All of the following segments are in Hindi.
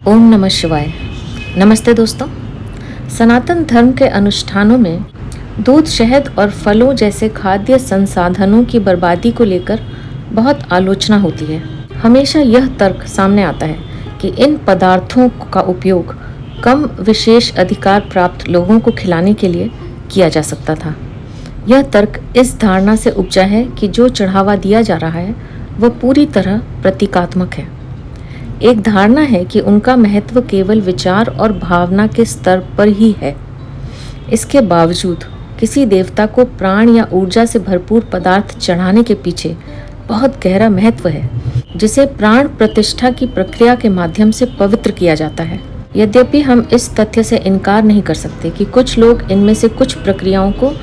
ओम नमः शिवाय। नमस्ते दोस्तों। सनातन धर्म के अनुष्ठानों में दूध, शहद और फलों जैसे खाद्य संसाधनों की बर्बादी को लेकर बहुत आलोचना होती है। हमेशा यह तर्क सामने आता है कि इन पदार्थों का उपयोग कम विशेष अधिकार प्राप्त लोगों को खिलाने के लिए किया जा सकता था। यह तर्क इस धारणा से उपजा है कि जो चढ़ावा दिया जा रहा है वह पूरी तरह प्रतीकात्मक है। एक धारणा है कि उनका महत्व केवल विचार और भावना के स्तर पर ही है। इसके बावजूद किसी देवता को प्राण या ऊर्जा से भरपूर पदार्थ चढ़ाने के पीछे बहुत गहरा महत्व है, जिसे प्राण प्रतिष्ठा की प्रक्रिया के माध्यम से पवित्र किया जाता है। यद्यपि हम इस तथ्य से इनकार नहीं कर सकते कि कुछ लोग इनमें से कुछ प्रक्रियाओं को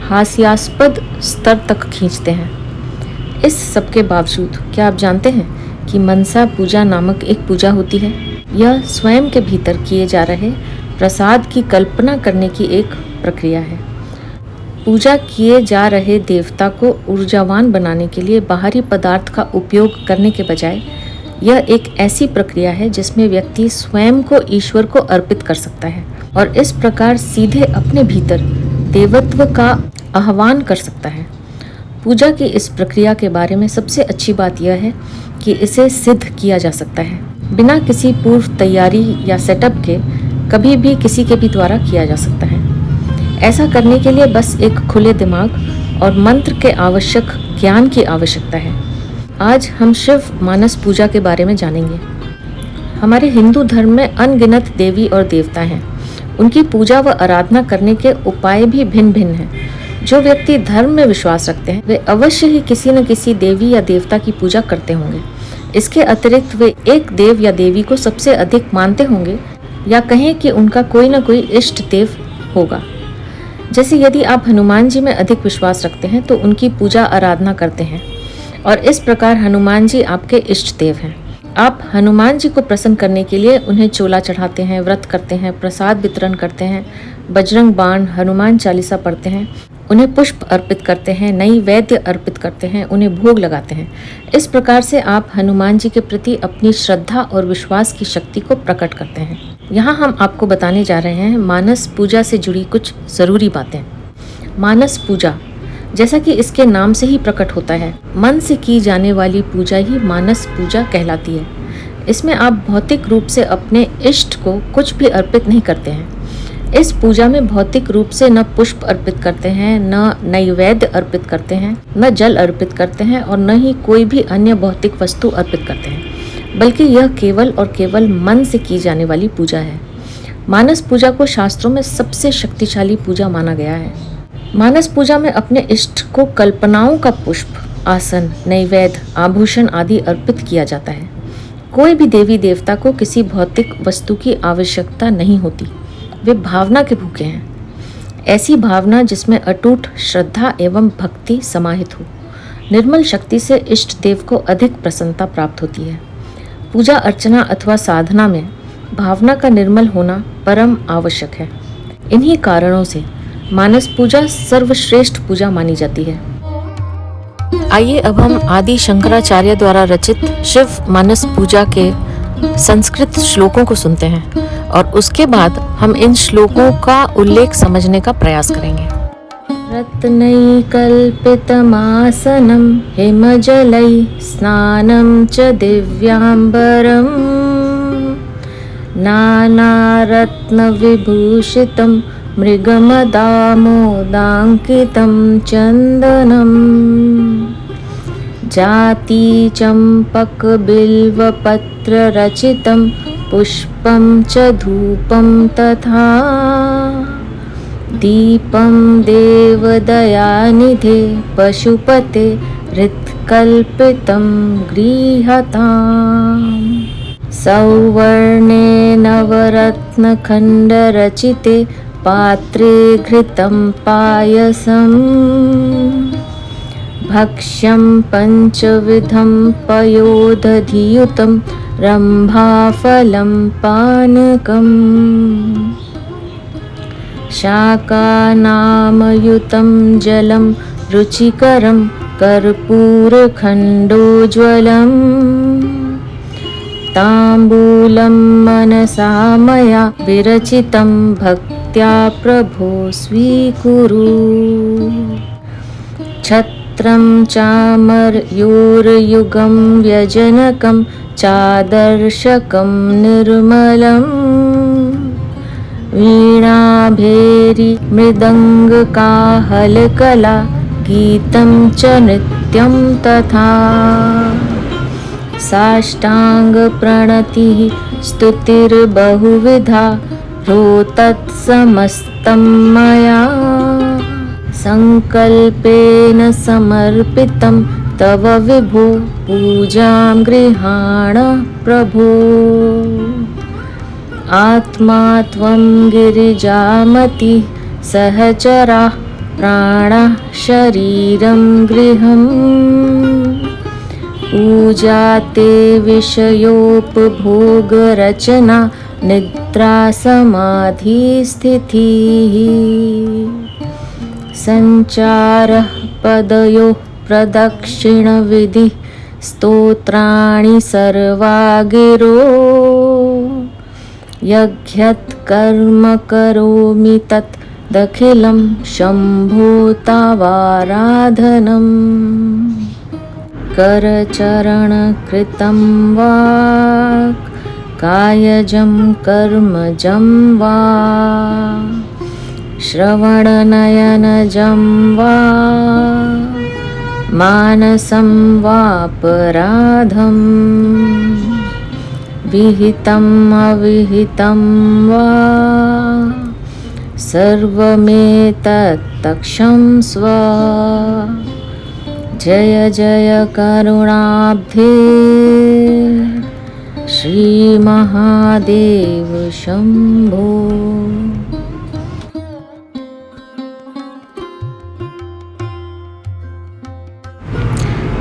हास्यास्पद स्तर तक खींचते हैं। इस सब के बावजूद क्या आप जानते हैं कि मनसा पूजा नामक एक पूजा होती है? यह स्वयं के भीतर किए जा रहे प्रसाद की कल्पना करने की एक प्रक्रिया है। पूजा किए जा रहे देवता को ऊर्जावान बनाने के लिए बाहरी पदार्थ का उपयोग करने के बजाय यह एक ऐसी प्रक्रिया है जिसमें व्यक्ति स्वयं को ईश्वर को अर्पित कर सकता है और इस प्रकार सीधे अपने भीतर देवत्व का आह्वान कर सकता है। पूजा की इस प्रक्रिया के बारे में सबसे अच्छी बात यह है कि इसे सिद्ध किया जा सकता है बिना किसी पूर्व तैयारी या सेटअप के, कभी भी किसी के भी द्वारा किया जा सकता है। ऐसा करने के लिए बस एक खुले दिमाग और मंत्र के आवश्यक ज्ञान की आवश्यकता है। आज हम शिव मानस पूजा के बारे में जानेंगे। हमारे हिंदू धर्म में अनगिनत देवी और देवता हैं। उनकी पूजा व आराधना करने के उपाय भी भिन्न भिन्न हैं। जो व्यक्ति धर्म में विश्वास रखते हैं वे अवश्य ही किसी न किसी देवी या देवता की पूजा करते होंगे। इसके अतिरिक्त वे एक देव या देवी को सबसे अधिक मानते होंगे, या कहें कि उनका कोई न कोई इष्ट देव होगा। जैसे यदि आप हनुमान जी में अधिक विश्वास रखते हैं तो उनकी पूजा आराधना करते हैं और इस प्रकार हनुमान जी आपके इष्ट देव हैं। आप हनुमान जी को प्रसन्न करने के लिए उन्हें चोला चढ़ाते हैं, व्रत करते हैं, प्रसाद वितरण करते हैं, बजरंग बाण, हनुमान चालीसा पढ़ते हैं, उन्हें पुष्प अर्पित करते हैं, नई वैद्य अर्पित करते हैं, उन्हें भोग लगाते हैं। इस प्रकार से आप हनुमान जी के प्रति अपनी श्रद्धा और विश्वास की शक्ति को प्रकट करते हैं। यहाँ हम आपको बताने जा रहे हैं मानस पूजा से जुड़ी कुछ ज़रूरी बातें। मानस पूजा, जैसा कि इसके नाम से ही प्रकट होता है, मन से की जाने वाली पूजा ही मानस पूजा कहलाती है। इसमें आप भौतिक रूप से अपने इष्ट को कुछ भी अर्पित नहीं करते हैं। इस पूजा में भौतिक रूप से न पुष्प अर्पित करते हैं, न नैवेद्य अर्पित करते हैं, न जल अर्पित करते हैं और न ही कोई भी अन्य भौतिक वस्तु अर्पित करते हैं, बल्कि यह केवल और केवल मन से की जाने वाली पूजा है। मानस पूजा को शास्त्रों में सबसे शक्तिशाली पूजा माना गया है। मानस पूजा में अपने इष्ट को कल्पनाओं का पुष्प, आसन, नैवेद्य, आभूषण आदि अर्पित किया जाता है। कोई भी देवी देवता को किसी भौतिक वस्तु की आवश्यकता नहीं होती। वे भावना के भूखे हैं। ऐसी भावना जिसमें अटूट श्रद्धा एवं भक्ति समाहित हो। निर्मल शक्ति से इष्ट देव को अधिक प्रसन्नता प्राप्त होती है। पूजा अर्चना अथवा साधना में भावना का निर्मल होना परम आवश्यक है। इन्हीं कारणों से मानस पूजा सर्वश्रेष्ठ पूजा मानी जाती है। आइए अब हम आदि शंकराचार्य द्वारा रचित शिव मानस पूजा के संस्कृत श्लोकों को सुनते हैं और उसके बाद हम इन श्लोकों का उल्लेख समझने का प्रयास करेंगे। रत्नैकल्पितमासनं हिमजलैः स्नानं च दिव्याम्बरं नानारत्नविभूषितं मृगमदामोदाङ्कितं चन्दनम् जातिचम्पकबिल्वपत्ररचितं पुष्पं च धूपं तथा दीपं देवदयानिधे पशुपते हृत्कल्पितं गृह्यताम् सौवर्णे नवरत्नखण्डरचिते पात्रे घृतं पायसम् भक्ष्यं पञ्चविधं पयोदधियुतं रम्भाफलं पानकम् शाकानामयुतं जलं रुचिकरं कर्पूरखण्डोज्ज्वलम् ताम्बूलं मनसा मया विरचितं भक्त्या प्रभो स्वीकुरु। छत्रं चामरयूरयुगं व्यजनकं चादर्शकं निर्मलम् वीणाभेरी मृदङ्गकाहलकला गीतं च नृत्यं तथा साष्टाङ्गप्रणतिः स्तुतिर्बहुविधा रोतत्समस्तं मया सङ्कल्पेन समर्पितं तव विभो पूजां गृहाण प्रभो। आत्मा त्वं गिरिजामति सहचराः प्राणः शरीरं गृहम् पूजा ते विषयोपभोगरचना निद्रा समाधि स्थितिः संचारः पदयोः प्रदक्षिणविधिः स्तोत्राणि सर्वा गिरो यज्ञत् कर्म करोमि तत् दखिलं शम्भो तावाराधनम् करचरणकृतं वा कायजं कर्मजं वा श्रवणनयनजं वा मानसं वापराधं विहितम् अविहितं वा सर्वमेतत्तक्षं स्व। जय जय करुणाब्धे श्री महादेव शंभो।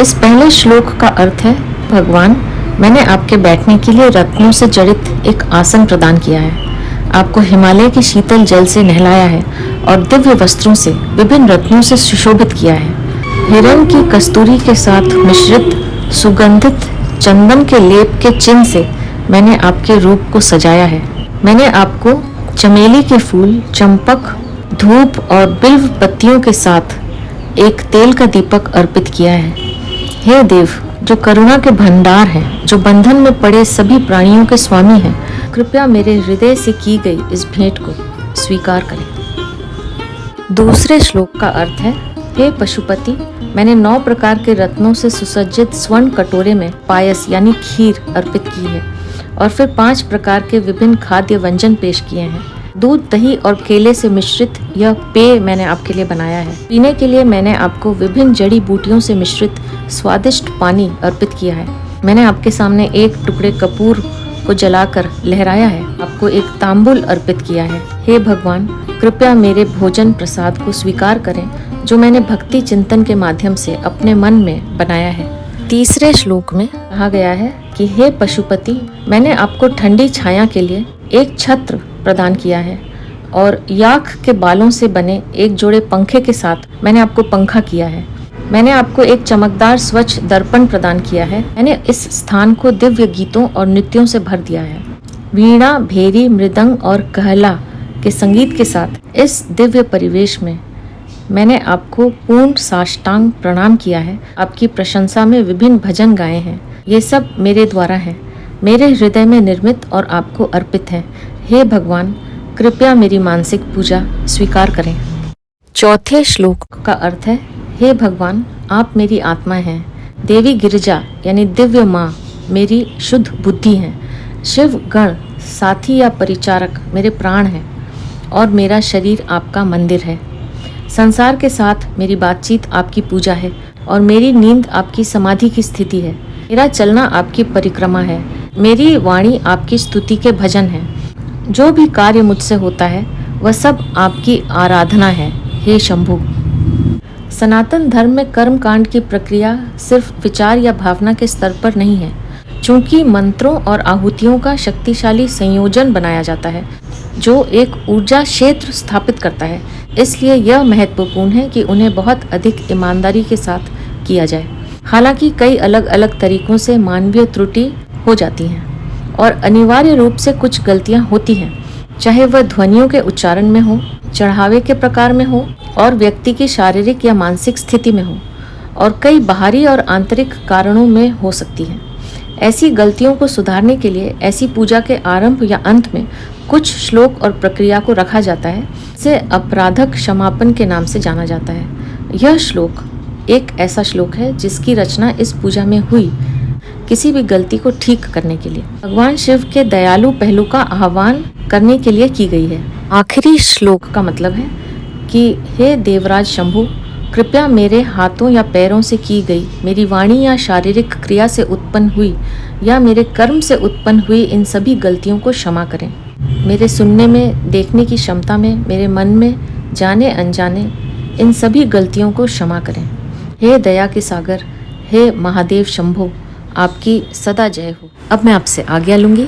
इस पहले श्लोक का अर्थ है, भगवान मैंने आपके बैठने के लिए रत्नों से जड़ित एक आसन प्रदान किया है, आपको हिमालय के शीतल जल से नहलाया है और दिव्य वस्त्रों से विभिन्न रत्नों से सुशोभित किया है। हिरण की कस्तूरी के साथ मिश्रित सुगंधित चंदन के लेप के चिन्ह से मैंने आपके रूप को सजाया है। मैंने आपको चमेली के फूल, चंपक, धूप और बिल्व पत्तियों के साथ एक तेल का दीपक अर्पित किया है। हे देव, जो करुणा के भंडार हैं, जो बंधन में पड़े सभी प्राणियों के स्वामी हैं, कृपया मेरे हृदय से की गई इस भेंट को स्वीकार करें। दूसरे श्लोक का अर्थ है, हे पशुपति, मैंने 9 प्रकार के रत्नों से सुसज्जित स्वर्ण कटोरे में पायस यानी खीर अर्पित की है और फिर 5 प्रकार के विभिन्न खाद्य व्यंजन पेश किए हैं। दूध, दही और केले से मिश्रित यह पेय मैंने आपके लिए बनाया है। पीने के लिए मैंने आपको विभिन्न जड़ी बूटियों से मिश्रित स्वादिष्ट पानी अर्पित किया है। मैंने आपके सामने एक टुकड़े कपूर को जलाकर लहराया है, आपको एक तांबूल अर्पित किया है। हे भगवान, कृपया मेरे भोजन प्रसाद को स्वीकार करें जो मैंने भक्ति चिंतन के माध्यम से अपने मन में बनाया है। तीसरे श्लोक में कहा गया है कि हे पशुपति, मैंने आपको ठंडी छाया के लिए एक छत्र प्रदान किया है और याक के बालों से बने एक जोड़े पंखे के साथ मैंने आपको पंखा किया है। मैंने आपको एक चमकदार स्वच्छ दर्पण प्रदान किया है। मैंने इस स्थान को दिव्य गीतों और नृत्यों से भर दिया है। वीणा, भेरी, मृदंग और कहला के संगीत के साथ इस दिव्य परिवेश में मैंने आपको पूर्ण साष्टांग प्रणाम किया है। आपकी प्रशंसा में विभिन्न भजन गाए हैं। ये सब मेरे द्वारा है, मेरे हृदय में निर्मित और आपको अर्पित है। हे भगवान, कृपया मेरी मानसिक पूजा स्वीकार करें। चौथे श्लोक का अर्थ है, हे भगवान, आप मेरी आत्मा हैं। देवी गिरिजा यानी दिव्य माँ मेरी शुद्ध बुद्धि हैं। शिव गण, साथी या परिचारक मेरे प्राण हैं और मेरा शरीर आपका मंदिर है। संसार के साथ मेरी बातचीत आपकी पूजा है और मेरी नींद आपकी समाधि की स्थिति है। मेरा चलना आपकी परिक्रमा है। मेरी वाणी आपकी स्तुति के भजन है। जो भी कार्य मुझसे होता है वह सब आपकी आराधना है। हे शंभु, सनातन धर्म में कर्म कांड की प्रक्रिया सिर्फ विचार या भावना के स्तर पर नहीं है। चूंकि मंत्रों और आहुतियों का शक्तिशाली संयोजन बनाया जाता है जो एक ऊर्जा क्षेत्र स्थापित करता है, इसलिए यह महत्वपूर्ण है कि उन्हें बहुत अधिक ईमानदारी के साथ किया जाए। हालांकि कई अलग अलग तरीकों से मानवीय त्रुटि हो जाती हैं। और अनिवार्य रूप से कुछ गलतियां होती हैं, चाहे वह ध्वनियों के उच्चारण में हो, चढ़ावे के प्रकार में हो और व्यक्ति की शारीरिक या मानसिक स्थिति में हो, और कई बाहरी और आंतरिक कारणों में हो सकती है। ऐसी गलतियों को सुधारने के लिए ऐसी पूजा के आरंभ या अंत में कुछ श्लोक और प्रक्रिया को रखा जाता है, जिसे अपराधक क्षमापन के नाम से जाना जाता है। यह श्लोक एक ऐसा श्लोक है जिसकी रचना इस पूजा में हुई किसी भी गलती को ठीक करने के लिए भगवान शिव के दयालु पहलू का आह्वान करने के लिए की गई है। आखिरी श्लोक का मतलब है कि हे देवराज शंभु, कृपया मेरे हाथों या पैरों से की गई, मेरी वाणी या शारीरिक क्रिया से उत्पन्न हुई या मेरे कर्म से उत्पन्न हुई इन सभी गलतियों को क्षमा करें। मेरे सुनने में, देखने की क्षमता में, मेरे मन में, जाने अनजाने इन सभी गलतियों को क्षमा करें। हे दया के सागर, हे महादेव शंभो, आपकी सदा जय हो। अब मैं आपसे आज्ञा लूँगी।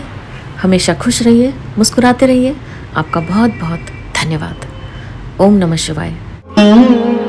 हमेशा खुश रहिए, मुस्कुराते रहिए। आपका बहुत बहुत धन्यवाद। ओम नमः शिवाय।